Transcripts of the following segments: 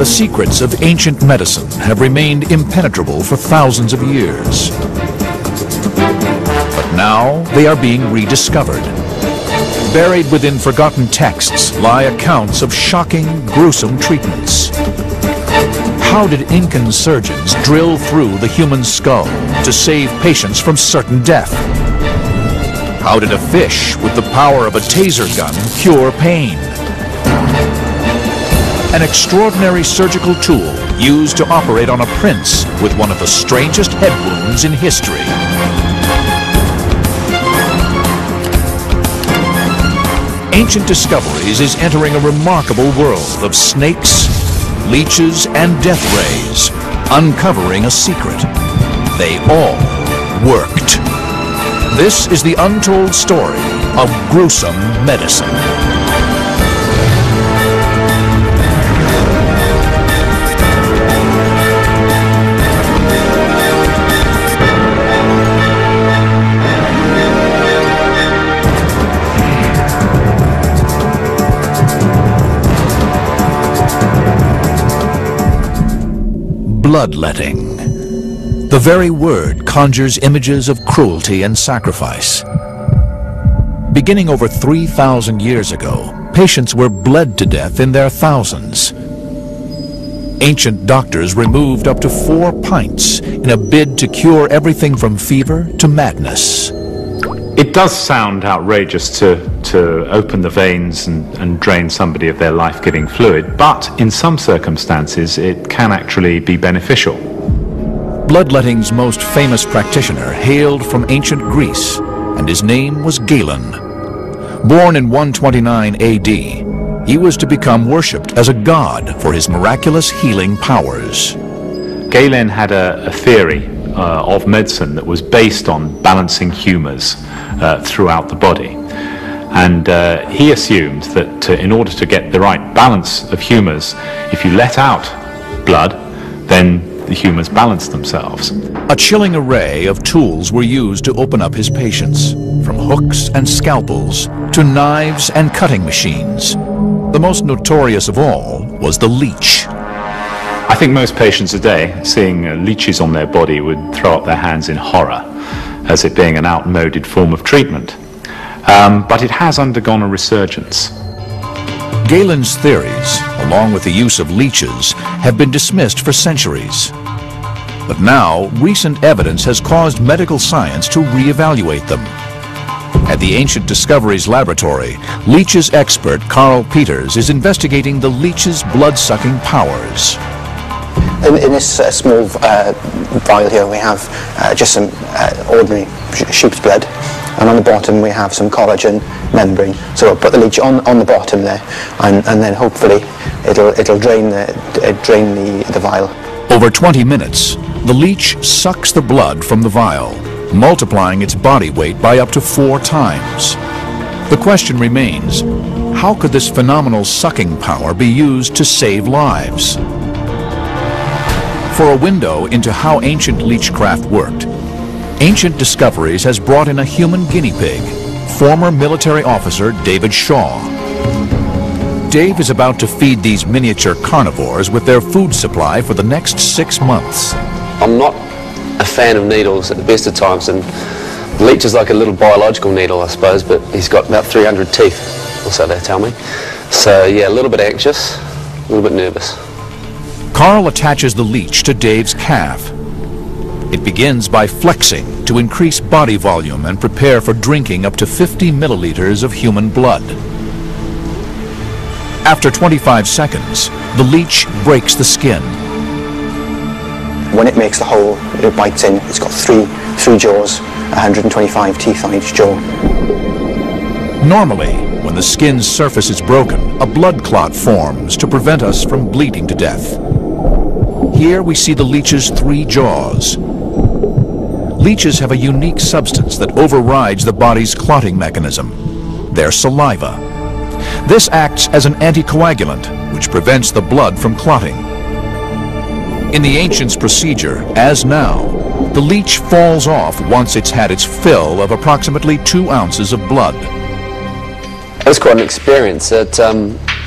The secrets of ancient medicine have remained impenetrable for thousands of years. But now they are being rediscovered. Buried within forgotten texts lie accounts of shocking, gruesome treatments. How did Incan surgeons drill through the human skull to save patients from certain death? How did a fish with the power of a taser gun cure pain? An extraordinary surgical tool used to operate on a prince with one of the strangest head wounds in history. Ancient Discoveries is entering a remarkable world of snakes, leeches, and death rays, uncovering a secret. They all worked. This is the untold story of gruesome medicine. Bloodletting. The very word conjures images of cruelty and sacrifice. Beginning over 3,000 years ago, patients were bled to death in their thousands. Ancient doctors removed up to 4 pints in a bid to cure everything from fever to madness. It does sound outrageous to open the veins and drain somebody of their life-giving fluid, but in some circumstances it can actually be beneficial. Bloodletting's most famous practitioner hailed from ancient Greece, and his name was Galen. Born in 129 AD, he was to become worshipped as a god for his miraculous healing powers. Galen had a theory of medicine that was based on balancing humours throughout the body. And he assumed that in order to get the right balance of humours, if you let out blood, then the humours balance themselves. A chilling array of tools were used to open up his patients, from hooks and scalpels to knives and cutting machines. The most notorious of all was the leech. I think most patients today, seeing leeches on their body, would throw up their hands in horror, as it being an outmoded form of treatment. But it has undergone a resurgence. Galen's theories, along with the use of leeches, have been dismissed for centuries. But now, recent evidence has caused medical science to reevaluate them. At the Ancient Discoveries Laboratory, leeches expert Carl Peters is investigating the leech's blood-sucking powers. In this small vial here we have just some ordinary sheep's blood, and on the bottom we have some collagen membrane. So we'll put the leech on the bottom there, and then hopefully it'll drain the vial. Over 20 minutes, the leech sucks the blood from the vial, multiplying its body weight by up to 4 times. The question remains, how could this phenomenal sucking power be used to save lives? For a window into how ancient leechcraft worked, Ancient Discoveries has brought in a human guinea pig, former military officer David Shaw. Dave is about to feed these miniature carnivores with their food supply for the next 6 months. I'm not a fan of needles at the best of times, and the leech is like a little biological needle, I suppose, but he's got about 300 teeth, or so they tell me. So yeah, a little bit anxious, a little bit nervous. Carl attaches the leech to Dave's calf. It begins by flexing to increase body volume and prepare for drinking up to 50 milliliters of human blood. After 25 seconds, the leech breaks the skin. When it makes the hole, it bites in. It's got three jaws, 125 teeth on each jaw. Normally, when the skin's surface is broken, a blood clot forms to prevent us from bleeding to death. Here we see the leech's 3 jaws. Leeches have a unique substance that overrides the body's clotting mechanism, their saliva. This acts as an anticoagulant, which prevents the blood from clotting. In the ancients' procedure, as now, the leech falls off once it's had its fill of approximately 2 ounces of blood. It was quite an experience.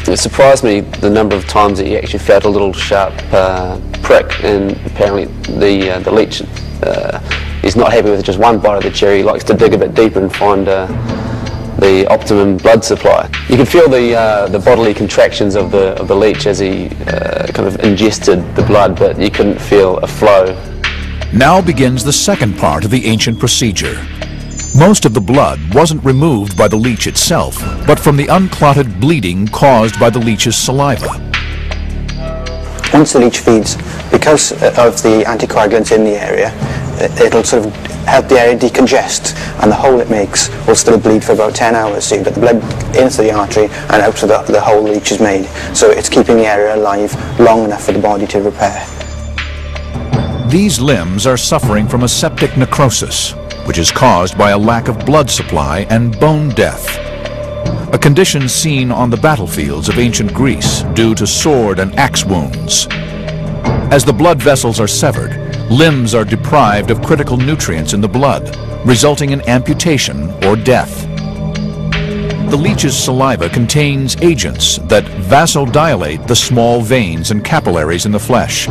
It surprised me the number of times that he actually felt a little sharp prick, and apparently the leech is not happy with just one bite of the cherry. He likes to dig a bit deeper and find the optimum blood supply. You could feel the bodily contractions of the leech as he kind of ingested the blood, but you couldn't feel a flow. Now begins the second part of the ancient procedure. Most of the blood wasn't removed by the leech itself, but from the unclotted bleeding caused by the leech's saliva. Once the leech feeds, because of the anticoagulants in the area, it'll sort of help the area decongest, and the hole it makes will still bleed for about 10 hours. So you get the blood into the artery and out so that the hole leech is made. So it's keeping the area alive long enough for the body to repair. These limbs are suffering from a septic necrosis, which is caused by a lack of blood supply and bone death, a condition seen on the battlefields of ancient Greece due to sword and axe wounds. As the blood vessels are severed, limbs are deprived of critical nutrients in the blood, resulting in amputation or death. The leech's saliva contains agents that vasodilate the small veins and capillaries in the flesh.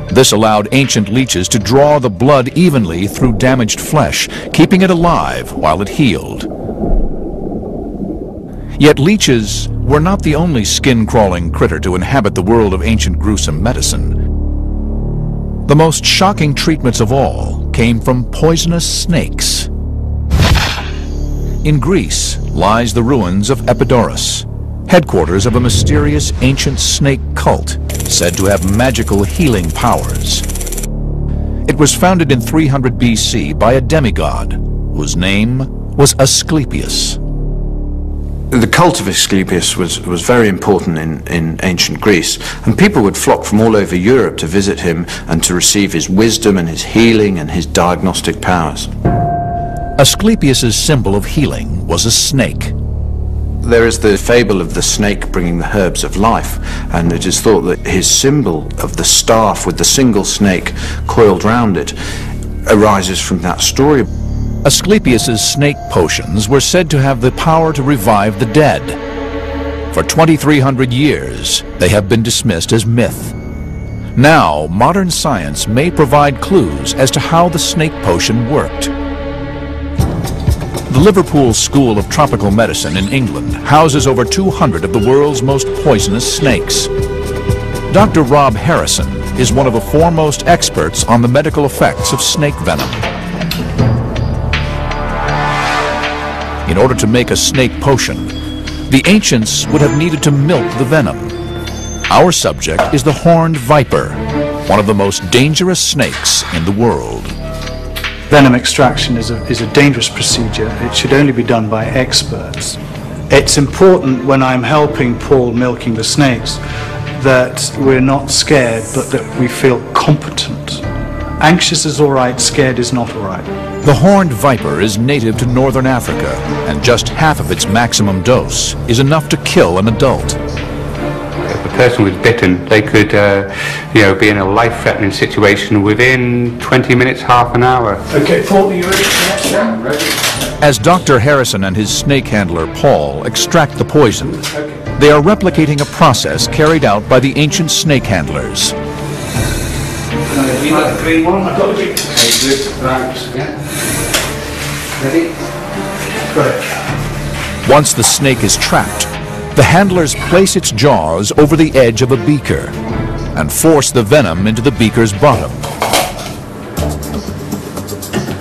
This allowed ancient leeches to draw the blood evenly through damaged flesh, keeping it alive while it healed. Yet leeches were not the only skin-crawling critter to inhabit the world of ancient gruesome medicine. The most shocking treatments of all came from poisonous snakes. In Greece lies the ruins of Epidaurus, headquarters of a mysterious ancient snake cult said to have magical healing powers. It was founded in 300 BC by a demigod whose name was Asclepius. The cult of Asclepius was very important in ancient Greece, and people would flock from all over Europe to visit him and to receive his wisdom and his healing and his diagnostic powers. Asclepius's symbol of healing was a snake. There is the fable of the snake bringing the herbs of life, and it is thought that his symbol of the staff with the single snake coiled round it arises from that story. Asclepius's snake potions were said to have the power to revive the dead. For 2,300 years, they have been dismissed as myth. Now, modern science may provide clues as to how the snake potion worked. The Liverpool School of Tropical Medicine in England houses over 200 of the world's most poisonous snakes. Dr. Rob Harrison is one of the foremost experts on the medical effects of snake venom. In order to make a snake potion, the ancients would have needed to milk the venom. Our subject is the horned viper, one of the most dangerous snakes in the world. Venom extraction is a dangerous procedure. It should only be done by experts. It's important when I'm helping Paul milking the snakes that we're not scared, but that we feel competent. Anxious is all right, scared is not all right. The horned viper is native to northern Africa, and just half of its maximum dose is enough to kill an adult. If a person was bitten, they could be in a life-threatening situation within 20 minutes, half an hour. Okay, Paul, are you ready for next round? Ready? As Dr. Harrison and his snake handler, Paul, extract the poison, they are replicating a process carried out by the ancient snake handlers. You got the green one? I've got the green. Okay, good. Right. Yeah. Ready? Good. Once the snake is trapped, the handlers place its jaws over the edge of a beaker and force the venom into the beaker's bottom.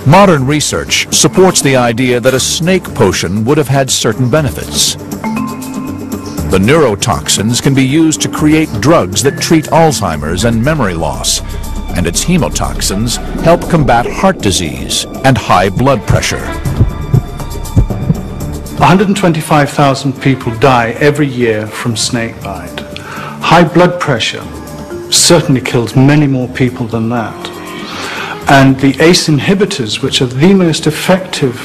Modern research supports the idea that a snake potion would have had certain benefits. The neurotoxins can be used to create drugs that treat Alzheimer's and memory loss, and its hemotoxins help combat heart disease and high blood pressure. 125,000 people die every year from snake bite. High blood pressure certainly kills many more people than that. And the ACE inhibitors, which are the most effective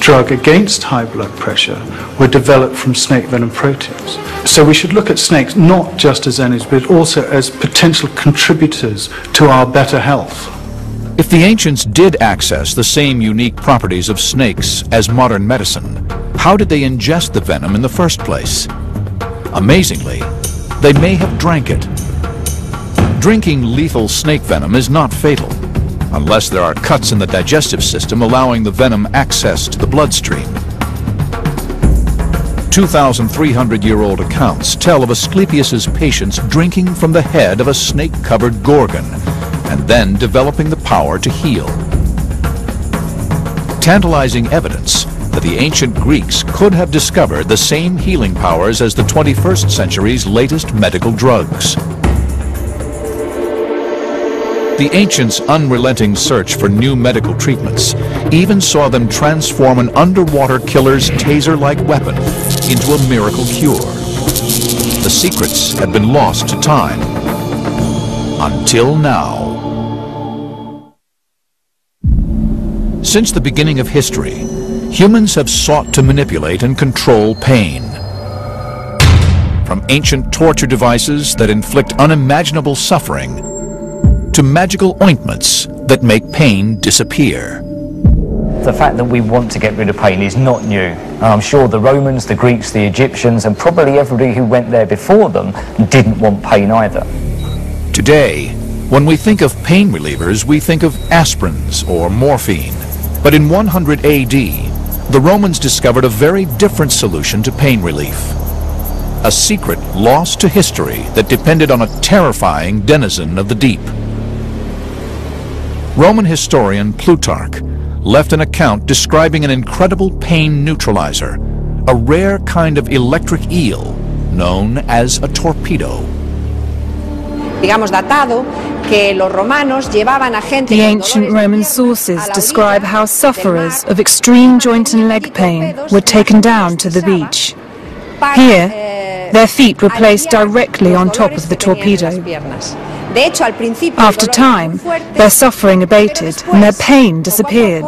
drug against high blood pressure, were developed from snake venom proteins. So we should look at snakes not just as enemies, but also as potential contributors to our better health. If the ancients did access the same unique properties of snakes as modern medicine, how did they ingest the venom in the first place? Amazingly, they may have drank it. Drinking lethal snake venom is not fatal, unless there are cuts in the digestive system allowing the venom access to the bloodstream. 2,300-year-old accounts tell of Asclepius's patients drinking from the head of a snake-covered gorgon and then developing the power to heal. Tantalizing evidence that the ancient Greeks could have discovered the same healing powers as the 21st century's latest medical drugs. The ancients' unrelenting search for new medical treatments even saw them transform an underwater killer's taser-like weapon into a miracle cure. The secrets had been lost to time. Until now. Since the beginning of history, humans have sought to manipulate and control pain. From ancient torture devices that inflict unimaginable suffering to magical ointments that make pain disappear. The fact that we want to get rid of pain is not new. And I'm sure the Romans, the Greeks, the Egyptians, and probably everybody who went there before them didn't want pain either. Today, when we think of pain relievers, we think of aspirins or morphine. But in 100 AD, the Romans discovered a very different solution to pain relief. A secret lost to history that depended on a terrifying denizen of the deep. Roman historian Plutarch left an account describing an incredible pain neutralizer, a rare kind of electric eel known as a torpedo. The ancient Roman sources describe how sufferers of extreme joint and leg pain were taken down to the beach. Here, their feet were placed directly on top of the torpedo. After time, their suffering abated and their pain disappeared.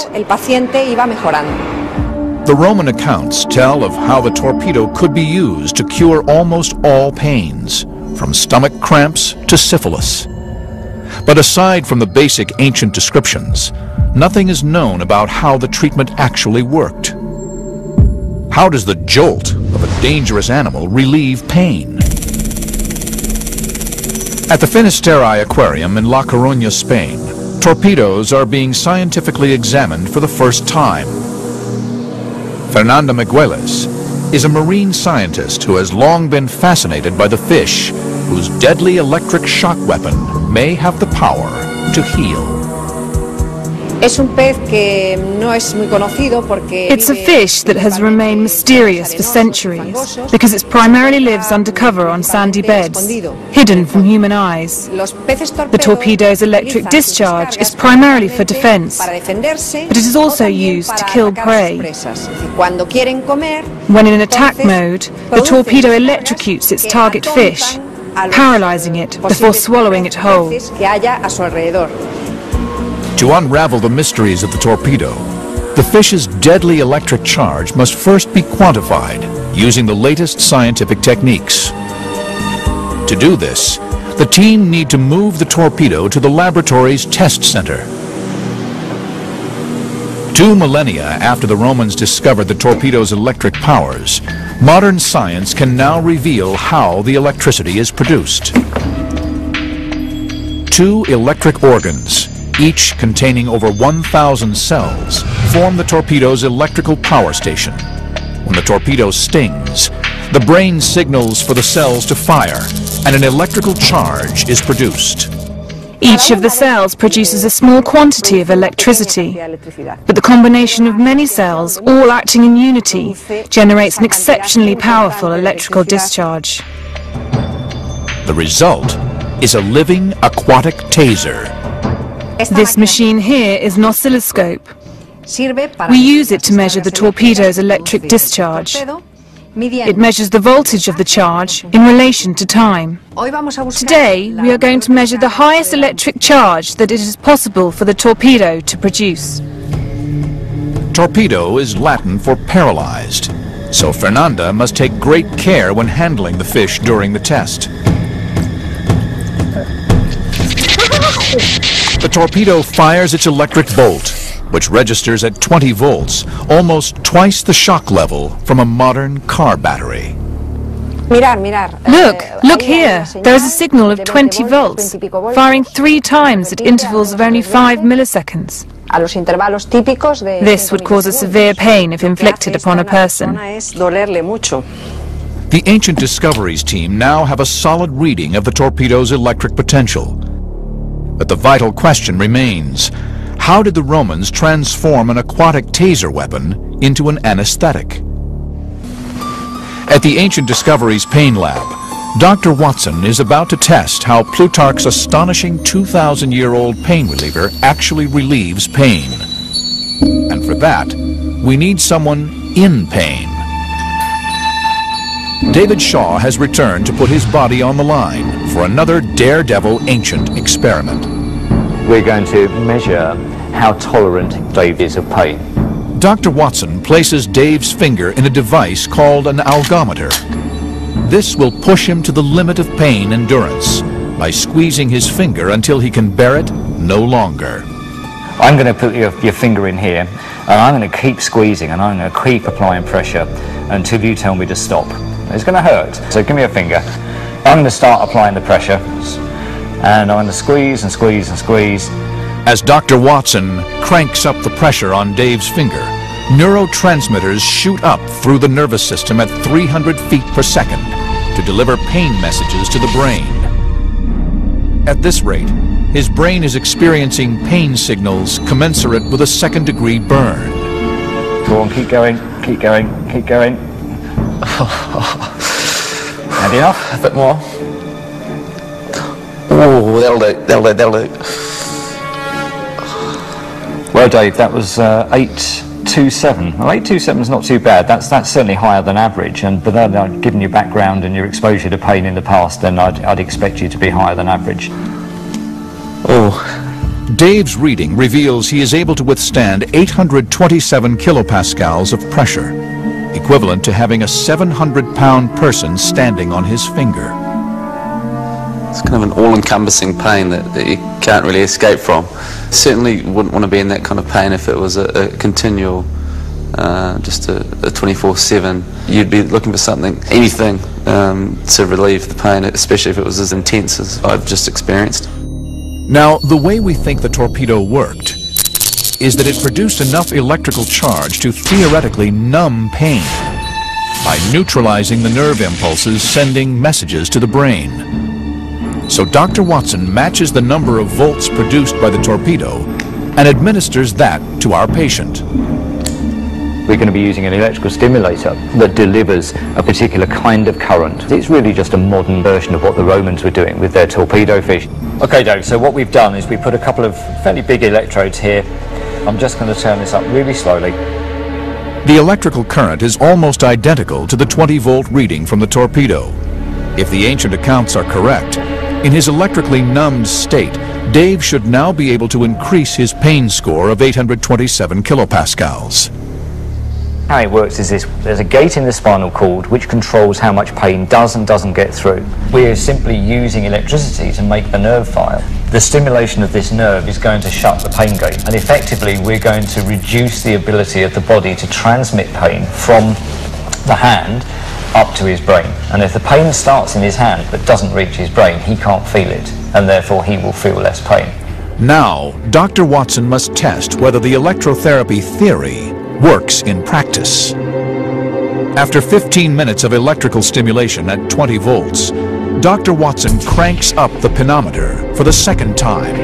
The Roman accounts tell of how the torpedo could be used to cure almost all pains, from stomach cramps to syphilis. But aside from the basic ancient descriptions, nothing is known about how the treatment actually worked. How does the jolt of a dangerous animal relieve pain? At the Finisterre Aquarium in La Coruña, Spain, torpedoes are being scientifically examined for the first time. Fernanda Migueles is a marine scientist who has long been fascinated by the fish, whose deadly electric shock weapon may have the power to heal. It's a fish that has remained mysterious for centuries because it primarily lives undercover on sandy beds, hidden from human eyes. The torpedo's electric discharge is primarily for defense, but it is also used to kill prey. When in attack mode, the torpedo electrocutes its target fish, paralyzing it before swallowing it whole. To unravel the mysteries of the torpedo, the fish's deadly electric charge must first be quantified using the latest scientific techniques. To do this, the team need to move the torpedo to the laboratory's test center. 2 millennia after the Romans discovered the torpedo's electric powers, modern science can now reveal how the electricity is produced. 2 electric organs, each containing over 1,000 cells, form the torpedo's electrical power station. When the torpedo stings, the brain signals for the cells to fire, and an electrical charge is produced. Each of the cells produces a small quantity of electricity, but the combination of many cells, all acting in unity, generates an exceptionally powerful electrical discharge. The result is a living aquatic taser. This machine here is an oscilloscope. We use it to measure the torpedo's electric discharge. It measures the voltage of the charge in relation to time. Today, we are going to measure the highest electric charge that it is possible for the torpedo to produce. Torpedo is Latin for paralyzed, so Fernanda must take great care when handling the fish during the test. The torpedo fires its electric bolt, which registers at 20 volts, almost twice the shock level from a modern car battery. Look here. There is a signal of 20 volts, firing 3 times at intervals of only 5 milliseconds. This would cause a severe pain if inflicted upon a person. The Ancient Discoveries team now have a solid reading of the torpedo's electric potential. But the vital question remains: how did the Romans transform an aquatic taser weapon into an anesthetic? At the Ancient Discoveries Pain Lab, Dr. Watson is about to test how Plutarch's astonishing 2,000-year-old pain reliever actually relieves pain. And for that, we need someone in pain. David Shaw has returned to put his body on the line for another daredevil ancient experiment. We're going to measure how tolerant Dave is of pain. Dr. Watson places Dave's finger in a device called an algometer. This will push him to the limit of pain endurance by squeezing his finger until he can bear it no longer. I'm going to put your finger in here, and I'm going to keep squeezing, and I'm going to keep applying pressure until you tell me to stop. It's going to hurt, so give me a finger. I'm going to start applying the pressure, and I'm going to squeeze and squeeze and squeeze. As Dr. Watson cranks up the pressure on Dave's finger, neurotransmitters shoot up through the nervous system at 300 feet per second to deliver pain messages to the brain. At this rate, his brain is experiencing pain signals commensurate with a second-degree burn. Go on, keep going, keep going, keep going. Handy enough? A bit more. Oh, that'll do, that'll do, that'll do. Well, Dave, that was 827. Well, 827 is not too bad. That's certainly higher than average. But then, given your background and your exposure to pain in the past, then I'd expect you to be higher than average. Oh. Dave's reading reveals he is able to withstand 827 kilopascals of pressure, equivalent to having a 700-pound person standing on his finger. It's kind of an all-encompassing pain that you can't really escape from. Certainly wouldn't want to be in that kind of pain if it was a continual, just a 24/7. You'd be looking for something, anything, to relieve the pain, especially if it was as intense as I've just experienced. Now, the way we think the torpedo worked is that it produced enough electrical charge to theoretically numb pain by neutralizing the nerve impulses sending messages to the brain. So Dr. Watson matches the number of volts produced by the torpedo and administers that to our patient. We're going to be using an electrical stimulator that delivers a particular kind of current. It's really just a modern version of what the Romans were doing with their torpedo fish. Okay, Dave, so what we've done is we put a couple of fairly big electrodes here. I'm just going to turn this up really slowly. The electrical current is almost identical to the 20-volt reading from the torpedo. If the ancient accounts are correct, in his electrically numbed state, Dave should now be able to increase his pain score of 827 kilopascals. How it works is this: there's a gate in the spinal cord which controls how much pain does and doesn't get through. We're simply using electricity to make the nerve fire. The stimulation of this nerve is going to shut the pain gate, and effectively we're going to reduce the ability of the body to transmit pain from the hand up to his brain. And if the pain starts in his hand but doesn't reach his brain, he can't feel it, and therefore he will feel less pain. Now, Dr. Watson must test whether the electrotherapy theory works in practice. After 15 minutes of electrical stimulation at 20 volts, Dr. Watson cranks up the pinometer for the second time.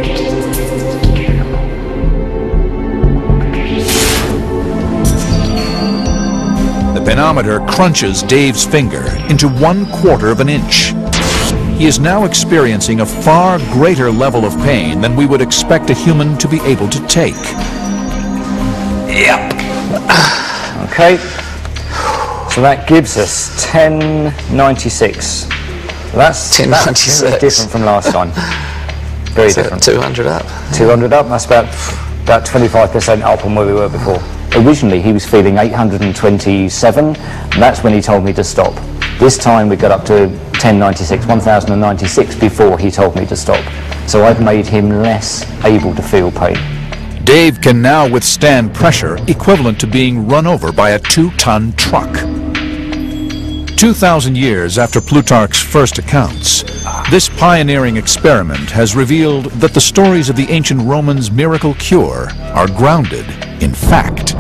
The pinometer crunches Dave's finger into 1/4 of an inch. He is now experiencing a far greater level of pain than we would expect a human to be able to take. Yep. Okay. So that gives us 1096. That's 1096. Very different from last time. Very different. 200 up. 200 up. That's about 25% up on where we were before. Originally he was feeling 827, and that's when he told me to stop. This time we got up to 1096 before he told me to stop. So I've made him less able to feel pain. Dave can now withstand pressure equivalent to being run over by a 2-ton truck. 2,000 years after Plutarch's first accounts, this pioneering experiment has revealed that the stories of the ancient Romans' miracle cure are grounded in fact.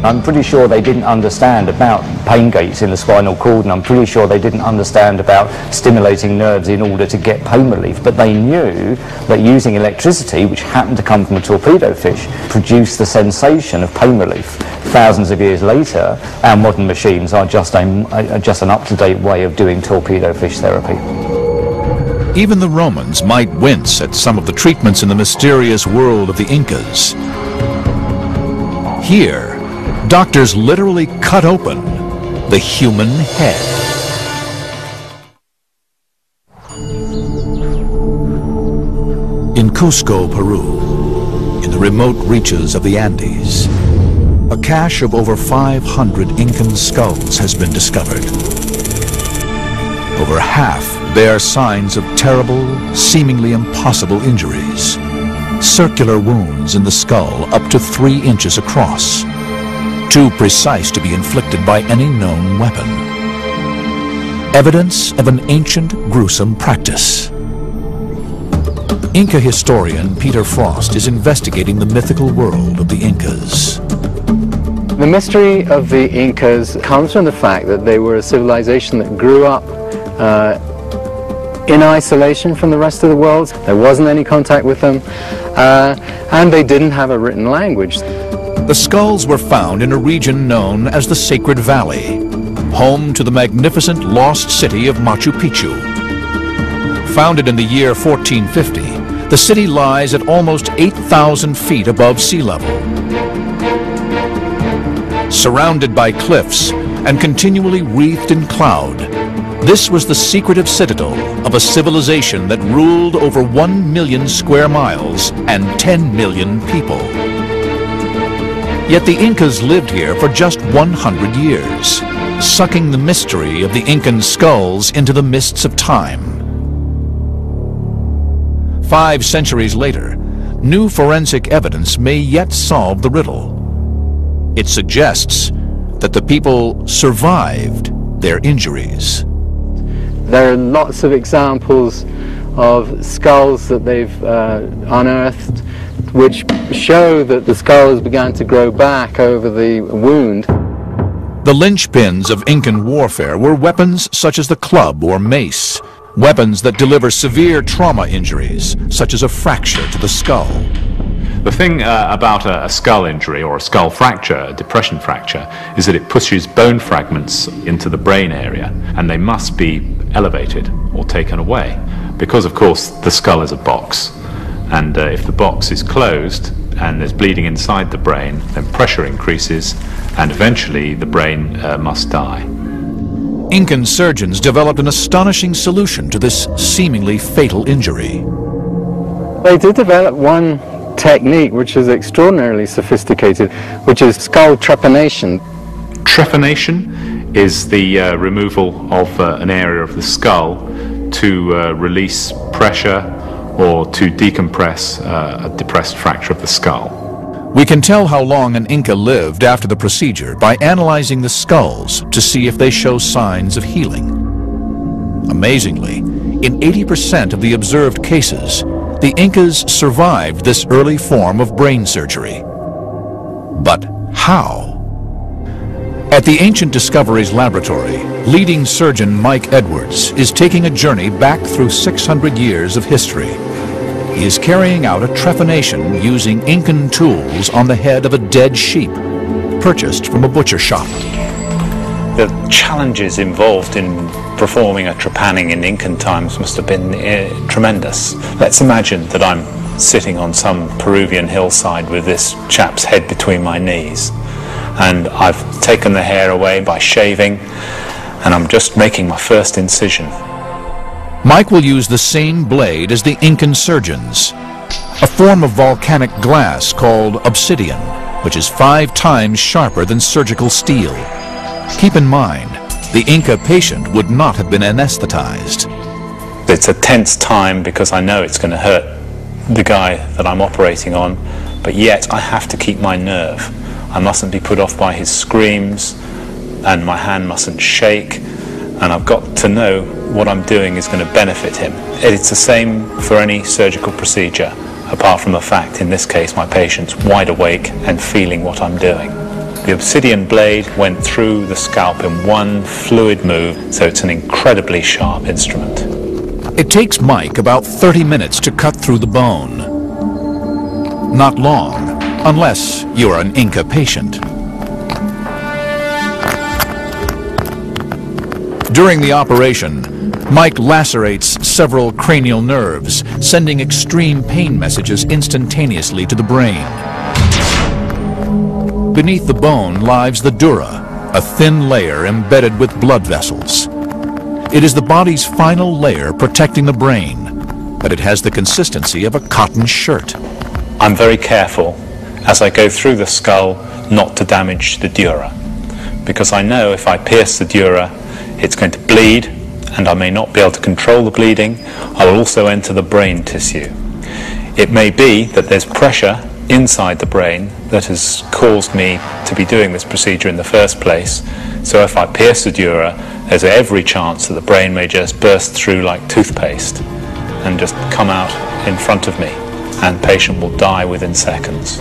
I'm pretty sure they didn't understand about pain gates in the spinal cord, and I'm pretty sure they didn't understand about stimulating nerves in order to get pain relief, but they knew that using electricity, which happened to come from a torpedo fish, produced the sensation of pain relief. Thousands of years later, our modern machines are just an up-to-date way of doing torpedo fish therapy. Even the Romans might wince at some of the treatments in the mysterious world of the Incas. Here, doctors literally cut open the human head. In Cusco, Peru, in the remote reaches of the Andes, a cache of over 500 Incan skulls has been discovered. Over half bear signs of terrible, seemingly impossible injuries. Circular wounds in the skull up to 3 inches across, too precise to be inflicted by any known weapon. Evidence of an ancient, gruesome practice. Inca historian Peter Frost is investigating the mythical world of the Incas. The mystery of the Incas comes from the fact that they were a civilization that grew up in isolation from the rest of the world. There wasn't any contact with them, and they didn't have a written language. The skulls were found in a region known as the Sacred Valley, home to the magnificent lost city of Machu Picchu. Founded in the year 1450, the city lies at almost 8,000 feet above sea level. Surrounded by cliffs and continually wreathed in cloud, this was the secretive citadel of a civilization that ruled over 1 million square miles and 10 million people. Yet the Incas lived here for just 100 years, sucking the mystery of the Incan skulls into the mists of time. 5 centuries later, new forensic evidence may yet solve the riddle. It suggests that the people survived their injuries. There are lots of examples of skulls that they've unearthed which show that the skulls began to grow back over the wound. The linchpins of Incan warfare were weapons such as the club or mace, weapons that deliver severe trauma injuries, such as a fracture to the skull. The thing about a skull injury or a skull fracture, a depression fracture, is that it pushes bone fragments into the brain area, and they must be elevated or taken away, because of course the skull is a box, and if the box is closed and there's bleeding inside the brain, then pressure increases and eventually the brain must die. Incan surgeons developed an astonishing solution to this seemingly fatal injury. They did develop one technique which is extraordinarily sophisticated, which is skull trepanation. Trepanation is the removal of an area of the skull to release pressure or to decompress a depressed fracture of the skull. We can tell how long an Inca lived after the procedure by analyzing the skulls to see if they show signs of healing. Amazingly, in 80% of the observed cases, the Incas survived this early form of brain surgery. But how? At the Ancient Discoveries Laboratory, leading surgeon Mike Edwards is taking a journey back through 600 years of history. He is carrying out a trepanation using Incan tools on the head of a dead sheep, purchased from a butcher shop. The challenges involved in performing a trepanning in Incan times must have been tremendous. Let's imagine that I'm sitting on some Peruvian hillside with this chap's head between my knees, and I've taken the hair away by shaving, and I'm just making my first incision. Mike will use the same blade as the Incan surgeons, a form of volcanic glass called obsidian, which is 5 times sharper than surgical steel. Keep in mind, the Inca patient would not have been anesthetized. It's a tense time because I know it's going to hurt the guy that I'm operating on, but yet I have to keep my nerve. I mustn't be put off by his screams, and my hand mustn't shake. and I've got to know what I'm doing is going to benefit him. It's the same for any surgical procedure, apart from the fact, in this case, my patient's wide awake and feeling what I'm doing. The obsidian blade went through the scalp in one fluid move, so it's an incredibly sharp instrument. It takes Mike about 30 minutes to cut through the bone. Not long, unless you're an Inca patient. During the operation, Mike lacerates several cranial nerves, sending extreme pain messages instantaneously to the brain. Beneath the bone lies the dura, a thin layer embedded with blood vessels. It is the body's final layer protecting the brain, but it has the consistency of a cotton shirt. I'm very careful as I go through the skull not to damage the dura, because I know if I pierce the dura, it's going to bleed, and I may not be able to control the bleeding. I'll also enter the brain tissue. It may be that there's pressure inside the brain that has caused me to be doing this procedure in the first place. So if I pierce the dura, there's every chance that the brain may just burst through like toothpaste and just come out in front of me, and the patient will die within seconds.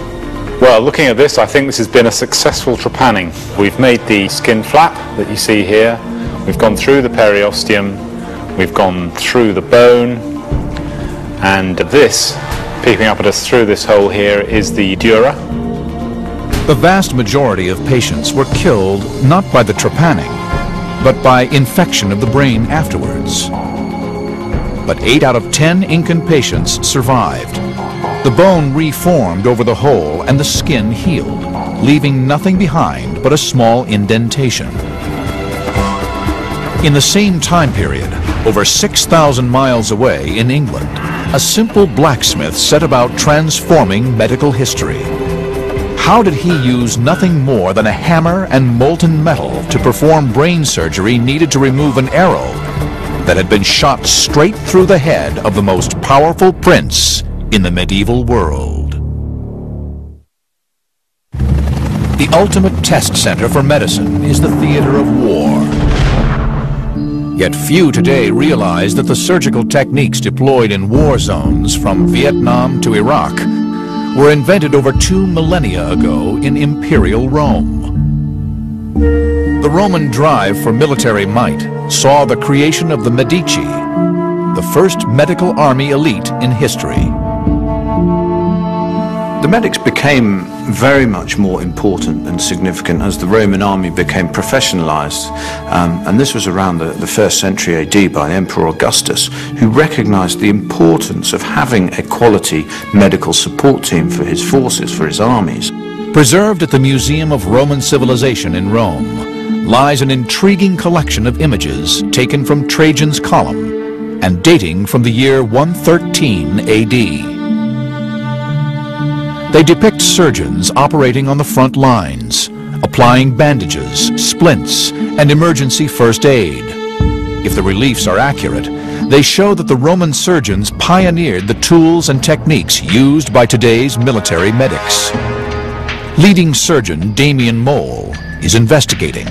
Well, looking at this, I think this has been a successful trepanning. We've made the skin flap that you see here. We've gone through the periosteum, we've gone through the bone, and this, peeping up at us through this hole here, is the dura. The vast majority of patients were killed not by the trepanning, but by infection of the brain afterwards. But 8 out of 10 Incan patients survived. The bone reformed over the hole and the skin healed, leaving nothing behind but a small indentation. In the same time period, over 6,000 miles away in England, a simple blacksmith set about transforming medical history. How did he use nothing more than a hammer and molten metal to perform brain surgery needed to remove an arrow that had been shot straight through the head of the most powerful prince in the medieval world? The ultimate test center for medicine is the theater of war. Yet few today realize that the surgical techniques deployed in war zones from Vietnam to Iraq were invented over 2 millennia ago in Imperial Rome. The Roman drive for military might saw the creation of the Medici, the first medical army elite in history. The medics became very much more important and significant as the Roman army became professionalized, and this was around the 1st century AD by Emperor Augustus, who recognized the importance of having a quality medical support team for his forces, for his armies. Preserved at the Museum of Roman Civilization in Rome lies an intriguing collection of images taken from Trajan's column and dating from the year 113 AD. They depict surgeons operating on the front lines, applying bandages, splints, and emergency first aid. If the reliefs are accurate, they show that the Roman surgeons pioneered the tools and techniques used by today's military medics. Leading surgeon Damien Mole is investigating.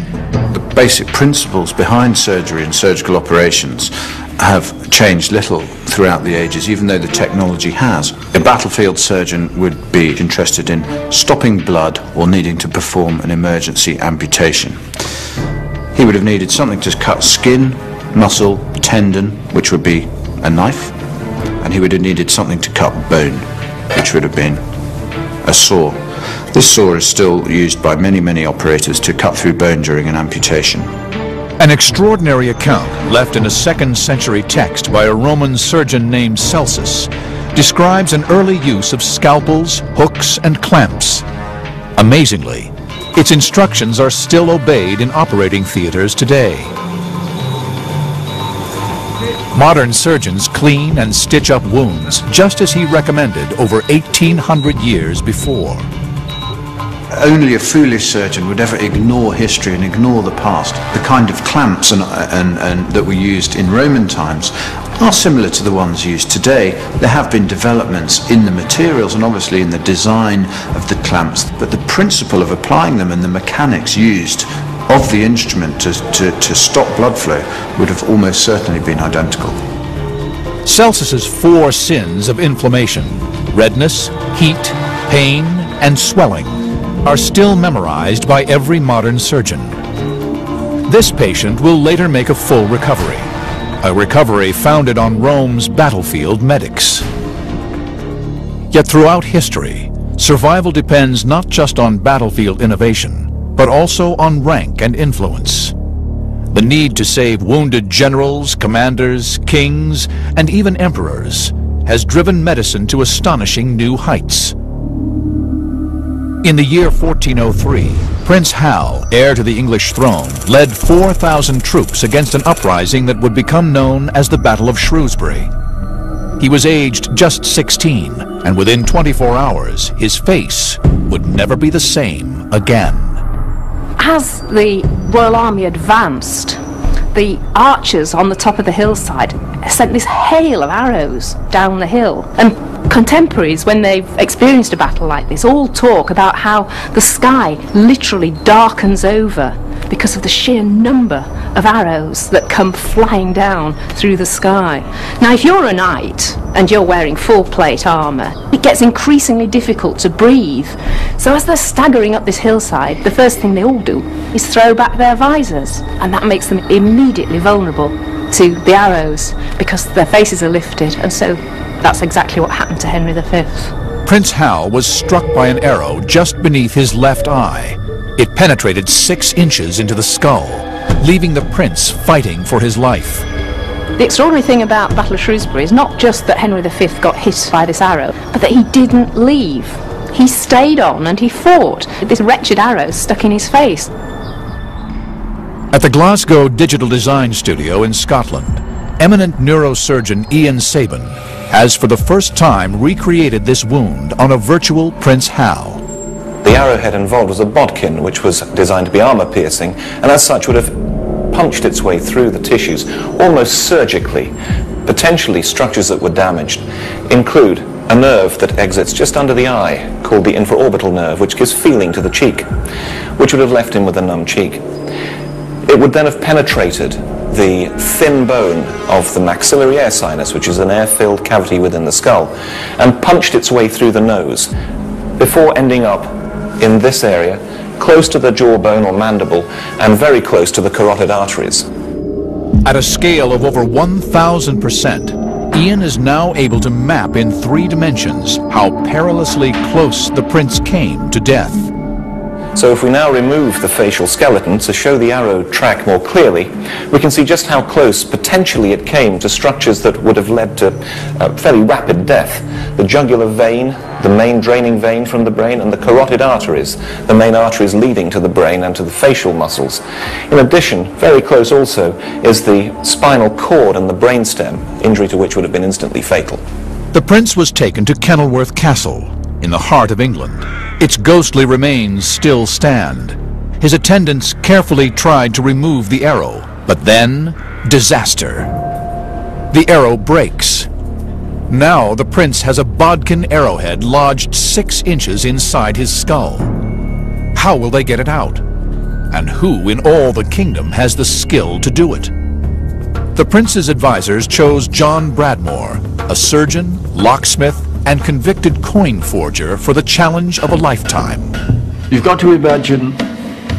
The basic principles behind surgery and surgical operations have changed little throughout the ages, even though the technology has. A battlefield surgeon would be interested in stopping blood or needing to perform an emergency amputation. He would have needed something to cut skin, muscle, tendon, which would be a knife, and he would have needed something to cut bone, which would have been a saw. This saw is still used by many operators to cut through bone during an amputation. An extraordinary account left in a 2nd century text by a Roman surgeon named Celsus describes an early use of scalpels, hooks, and clamps. Amazingly, its instructions are still obeyed in operating theaters today. Modern surgeons clean and stitch up wounds just as he recommended over 1,800 years before. Only a foolish surgeon would ever ignore history and ignore the past. The kind of clamps that were used in Roman times are similar to the ones used today. There have been developments in the materials and obviously in the design of the clamps, but the principle of applying them and the mechanics used of the instrument to stop blood flow would have almost certainly been identical. Celsus's 4 sins of inflammation, redness, heat, pain, and swelling, are still memorized by every modern surgeon. This patient will later make a full recovery, a recovery founded on Rome's battlefield medics. Yet throughout history, survival depends not just on battlefield innovation, but also on rank and influence. The need to save wounded generals, commanders, kings, and even emperors has driven medicine to astonishing new heights. In the year 1403, Prince Hal, heir to the English throne, led 4,000 troops against an uprising that would become known as the Battle of Shrewsbury. He was aged just 16, and within 24 hours, his face would never be the same again. As the Royal Army advanced, the archers on the top of the hillside sent this hail of arrows down the hill. And contemporaries, when they've experienced a battle like this, all talk about how the sky literally darkens over because of the sheer number of arrows that come flying down through the sky. Now, if you're a knight and you're wearing full plate armour, it gets increasingly difficult to breathe. So as they're staggering up this hillside, the first thing they all do is throw back their visors, and that makes them immediately vulnerable to the arrows because their faces are lifted, and so that's exactly what happened to Henry V. Prince Hal was struck by an arrow just beneath his left eye. It penetrated 6 inches into the skull, leaving the prince fighting for his life. The extraordinary thing about the Battle of Shrewsbury is not just that Henry V got hit by this arrow, but that he didn't leave. He stayed on and he fought. This wretched arrow stuck in his face. At the Glasgow Digital Design Studio in Scotland, eminent neurosurgeon Ian Sabin has for the first time recreated this wound on a virtual Prince Hal. The arrowhead involved was a bodkin, which was designed to be armor-piercing, and as such would have punched its way through the tissues, almost surgically. Potentially, structures that were damaged include a nerve that exits just under the eye, called the infraorbital nerve, which gives feeling to the cheek, which would have left him with a numb cheek. It would then have penetrated the thin bone of the maxillary air sinus, which is an air-filled cavity within the skull, and punched its way through the nose, before ending up in this area, close to the jawbone or mandible, and very close to the carotid arteries. At a scale of over 1,000%, Ian is now able to map in 3 dimensions how perilously close the prince came to death. So if we now remove the facial skeleton to show the arrow track more clearly, we can see just how close potentially it came to structures that would have led to fairly rapid death. The jugular vein, the main draining vein from the brain, and the carotid arteries, the main arteries leading to the brain and to the facial muscles. In addition, very close also is the spinal cord and the brainstem, injury to which would have been instantly fatal. The prince was taken to Kenilworth Castle, in the heart of England. Its ghostly remains still stand. His attendants carefully tried to remove the arrow, but then, disaster. The arrow breaks. Now the prince has a bodkin arrowhead lodged 6 inches inside his skull. How will they get it out? And who in all the kingdom has the skill to do it? The prince's advisors chose John Bradmore, a surgeon, locksmith, and convicted coin forger, for the challenge of a lifetime. You've got to imagine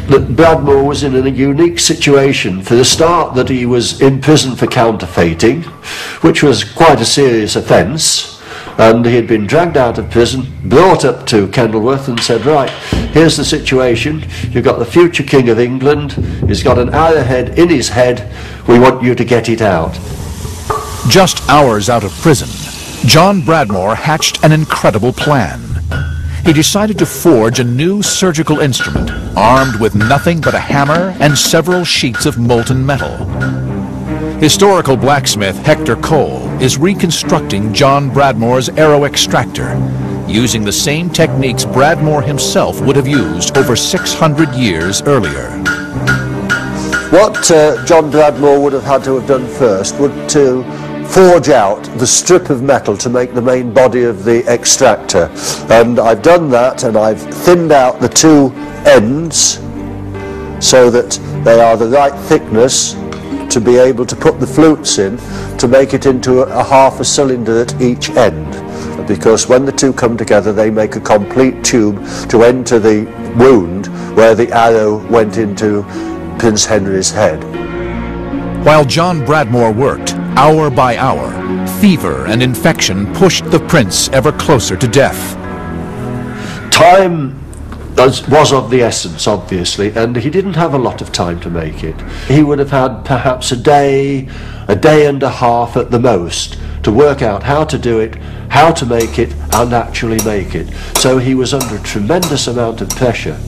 that Bradmore was in a unique situation. For the start, that he was in prison for counterfeiting, which was quite a serious offence, and he had been dragged out of prison, brought up to Kenilworth and said, right, here's the situation, you've got the future King of England, he's got an arrowhead in his head, we want you to get it out. Just hours out of prison, John Bradmore hatched an incredible plan. He decided to forge a new surgical instrument armed with nothing but a hammer and several sheets of molten metal. Historical blacksmith Hector Cole is reconstructing John Bradmore's arrow extractor, using the same techniques Bradmore himself would have used over 600 years earlier. What John Bradmore would have had to have done first would to forge out the strip of metal to make the main body of the extractor, and I've done that, and I've thinned out the 2 ends so that they are the right thickness to be able to put the flutes in to make it into a half a cylinder at each end, because when the two come together they make a complete tube to enter the wound where the arrow went into Prince Henry's head. While John Bradmore worked, hour by hour, fever and infection pushed the prince ever closer to death. Time was of the essence, obviously, and he didn't have a lot of time to make it. He would have had perhaps a day and a half at the most to work out how to do it, how to make it, and actually make it. So he was under a tremendous amount of pressure.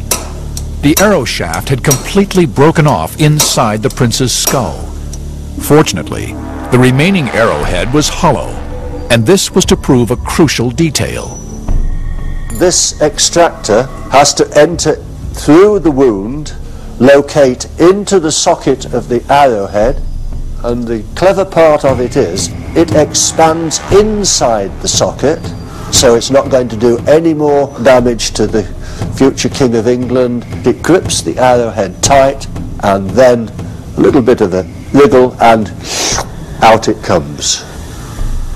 The arrow shaft had completely broken off inside the prince's skull. Fortunately, the remaining arrowhead was hollow, and this was to prove a crucial detail. This extractor has to enter through the wound, locate into the socket of the arrowhead, and the clever part of it is it expands inside the socket, so it's not going to do any more damage to the future King of England. It grips the arrowhead tight, and then a little bit of a wriggle and out it comes.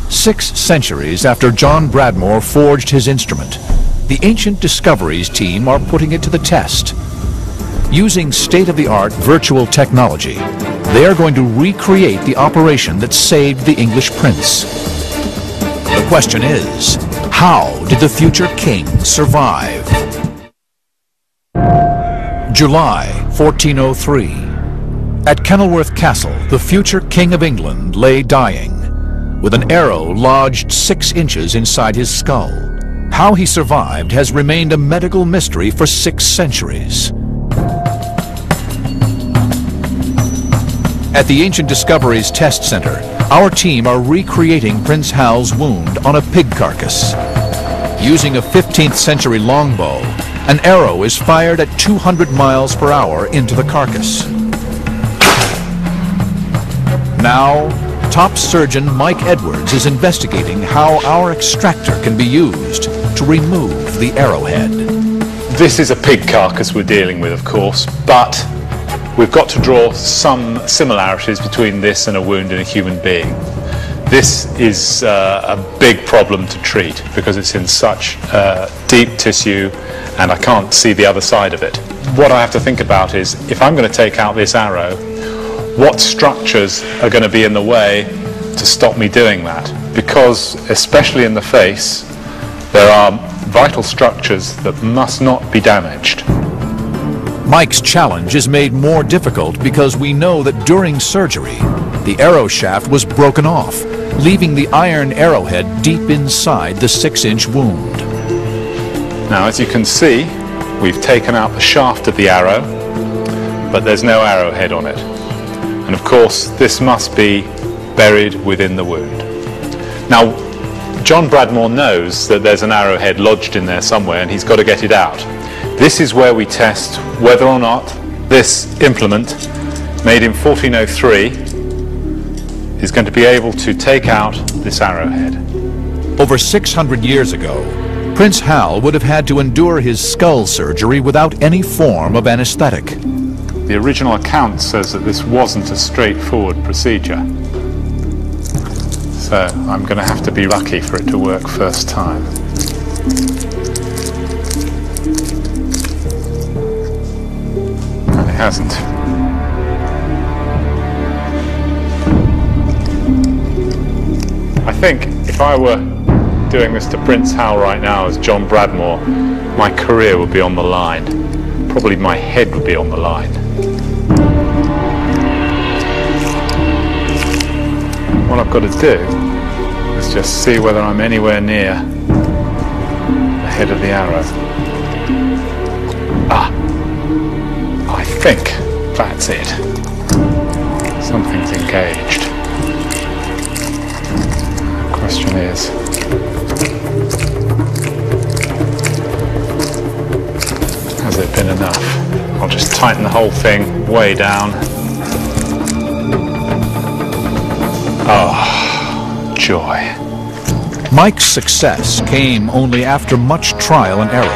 6 centuries after John Bradmore forged his instrument, the Ancient Discoveries team are putting it to the test. Using state-of-the-art virtual technology, they are going to recreate the operation that saved the English prince. The question is, how did the future king survive? July 1403. At Kenilworth Castle, the future King of England lay dying, with an arrow lodged 6 inches inside his skull. How he survived has remained a medical mystery for 6 centuries. At the Ancient Discoveries Test Center, our team are recreating Prince Hal's wound on a pig carcass. Using a 15th century longbow, an arrow is fired at 200 miles per hour into the carcass. Now, top surgeon Mike Edwards is investigating how our extractor can be used to remove the arrowhead. This is a pig carcass we're dealing with, of course, but we've got to draw some similarities between this and a wound in a human being. This is a big problem to treat because it's in such deep tissue and I can't see the other side of it. What I have to think about is, if I'm going to take out this arrow, what structures are going to be in the way to stop me doing that? Because, especially in the face, there are vital structures that must not be damaged. Mike's challenge is made more difficult because we know that during surgery, the arrow shaft was broken off, leaving the iron arrowhead deep inside the 6-inch wound. Now, as you can see, we've taken out the shaft of the arrow, but there's no arrowhead on it. And of course, this must be buried within the wound. Now, John Bradmore knows that there's an arrowhead lodged in there somewhere and he's got to get it out. This is where we test whether or not this implement, made in 1403, is going to be able to take out this arrowhead. Over 600 years ago, Prince Hal would have had to endure his skull surgery without any form of anesthetic. The original account says that this wasn't a straightforward procedure. So I'm going to have to be lucky for it to work first time. And it hasn't. I think if I were doing this to Prince Hal right now as John Bradmore, my career would be on the line. Probably my head would be on the line. What I've got to do is just see whether I'm anywhere near the head of the arrow. Ah, I think that's it. Something's engaged. The question is, has it been enough? I'll just tighten the whole thing way down. Oh, joy. Mike's success came only after much trial and error,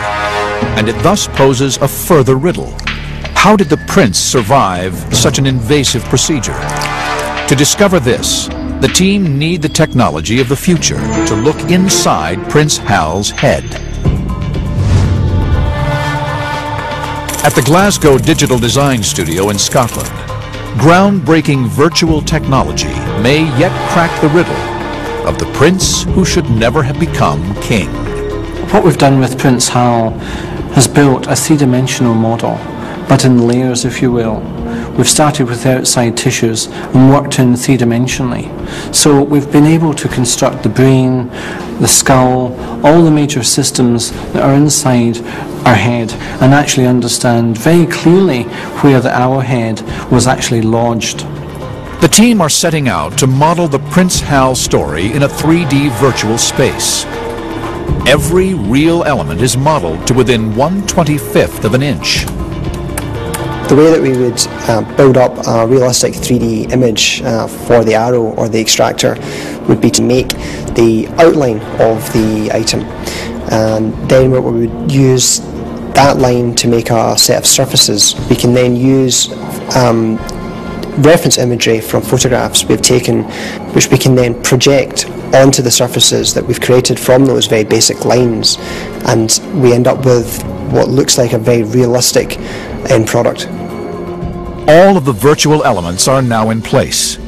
and it thus poses a further riddle. How did the prince survive such an invasive procedure? To discover this, the team need the technology of the future to look inside Prince Hal's head. At the Glasgow Digital Design Studio in Scotland, groundbreaking virtual technology may yet crack the riddle of the prince who should never have become king. What we've done with Prince Hal has built a three-dimensional model, but in layers, if you will. We've started with outside tissues and worked in three-dimensionally. So we've been able to construct the brain, the skull, all the major systems that are inside our head, and actually understand very clearly where the arrowhead was actually lodged. The team are setting out to model the Prince Hal story in a 3D virtual space. Every real element is modeled to within 1/25th of an inch. The way that we would build up a realistic 3D image for the arrow or the extractor would be to make the outline of the item, and then we would use that line to make a set of surfaces. We can then use reference imagery from photographs we've taken, which we can then project onto the surfaces that we've created from those very basic lines, and we end up with what looks like a very realistic end product. All of the virtual elements are now in place.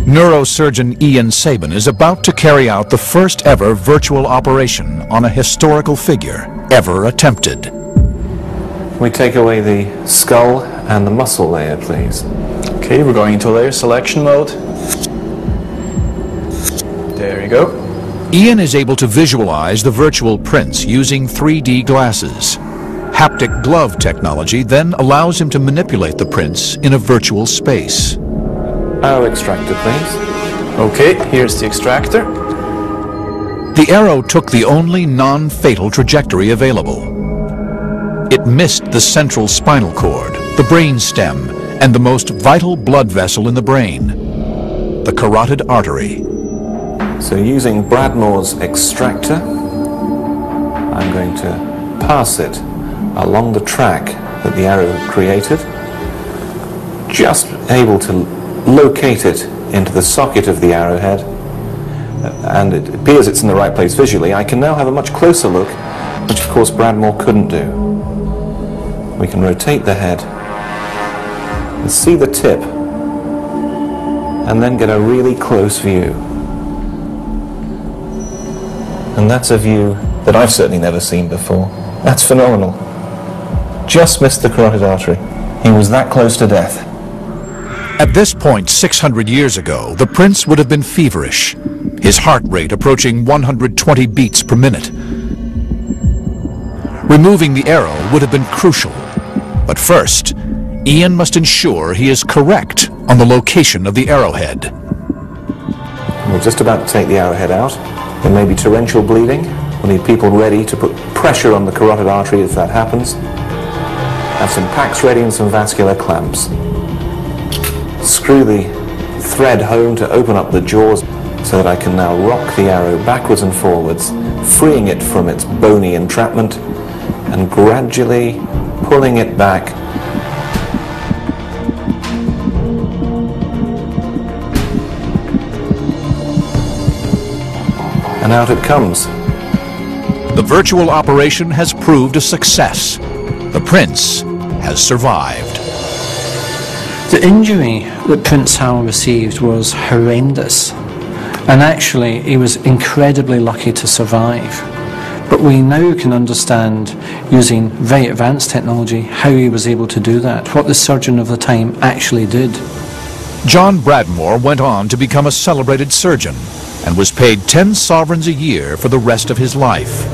Neurosurgeon Ian Sabin is about to carry out the first ever virtual operation on a historical figure ever attempted. We take away the skull and the muscle layer, please. Okay, we're going into layer selection mode. There you go. Ian is able to visualize the virtual prince using 3D glasses. Haptic glove technology then allows him to manipulate the prince in a virtual space. Arrow extractor, please. Okay, here's the extractor. The arrow took the only non-fatal trajectory available. It missed the central spinal cord, the brain stem, and the most vital blood vessel in the brain, the carotid artery. So using Bradmore's extractor, I'm going to pass it along the track that the arrow created, just able to locate it into the socket of the arrowhead, and it appears it's in the right place visually. I can now have a much closer look, which of course Bradmore couldn't do. We can rotate the head and see the tip, and then get a really close view. And that's a view that I've certainly never seen before. That's phenomenal. Just missed the carotid artery. He was that close to death. At this point, 600 years ago, the prince would have been feverish, his heart rate approaching 120 beats per minute. Removing the arrow would have been crucial. But first, Ian must ensure he is correct on the location of the arrowhead. We're just about to take the arrowhead out. There may be torrential bleeding. We'll need people ready to put pressure on the carotid artery if that happens. Have some packs ready and some vascular clamps. Screw the thread home to open up the jaws so that I can now rock the arrow backwards and forwards, freeing it from its bony entrapment and gradually pulling it back. And out it comes. The virtual operation has proved a success. The prince has survived. The injury that Prince Hal received was horrendous, and actually he was incredibly lucky to survive. But we now can understand, using very advanced technology, how he was able to do that, what the surgeon of the time actually did. John Bradmore went on to become a celebrated surgeon and was paid 10 sovereigns a year for the rest of his life.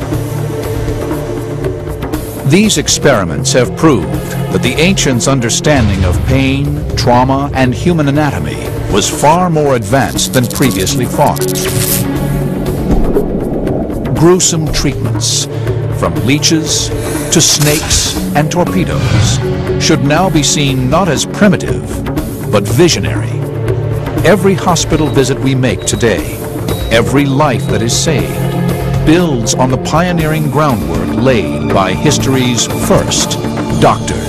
These experiments have proved that the ancients' understanding of pain, trauma, and human anatomy was far more advanced than previously thought. Gruesome treatments, from leeches to snakes and torpedoes, should now be seen not as primitive, but visionary. Every hospital visit we make today, every life that is saved, builds on the pioneering groundwork laid by history's first doctors.